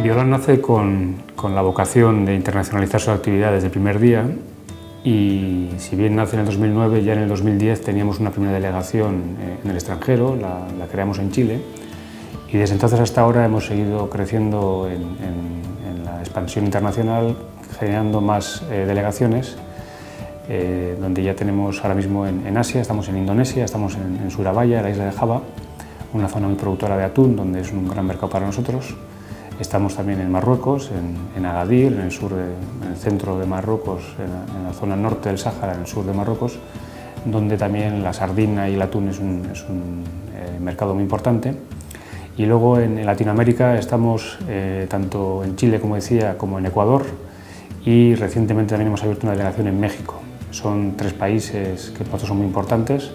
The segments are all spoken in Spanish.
Biolan nace con la vocación de internacionalizar sus actividades desde el primer día y si bien nace en el 2009, ya en el 2010 teníamos una primera delegación en el extranjero, la creamos en Chile y desde entonces hasta ahora hemos seguido creciendo en la expansión internacional, generando más delegaciones, donde ya tenemos ahora mismo en Asia, estamos en Indonesia, estamos en Surabaya, la isla de Java, una zona muy productora de atún, donde es un gran mercado para nosotros. Estamos también en Marruecos, en Agadir, en el centro de Marruecos, en la zona norte del Sáhara, en el sur de Marruecos, donde también la sardina y el atún es un mercado muy importante. Y luego en Latinoamérica estamos tanto en Chile, como decía, como en Ecuador, y recientemente también hemos abierto una delegación en México. Son 3 países que para nosotros son muy importantes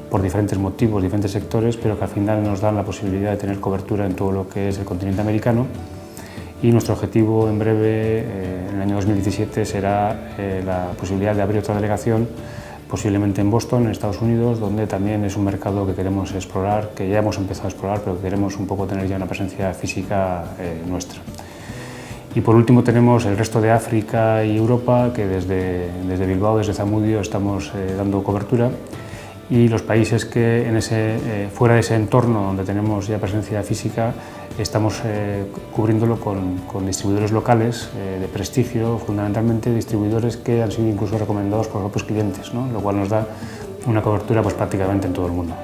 por diferentes motivos, diferentes sectores, pero que al final nos dan la posibilidad de tener cobertura en todo lo que es el continente americano. Y nuestro objetivo en breve, en el año 2017, será la posibilidad de abrir otra delegación, posiblemente en Boston, en Estados Unidos, donde también es un mercado que queremos explorar, que ya hemos empezado a explorar, pero que queremos un poco tener ya una presencia física nuestra. Y por último tenemos el resto de África y Europa, que desde Bilbao, desde Zamudio, estamos dando cobertura. Y los países que fuera de ese entorno donde tenemos ya presencia física, estamos cubriéndolo con distribuidores locales de prestigio, fundamentalmente distribuidores que han sido incluso recomendados por propios clientes, ¿no? Lo cual nos da una cobertura pues, prácticamente en todo el mundo.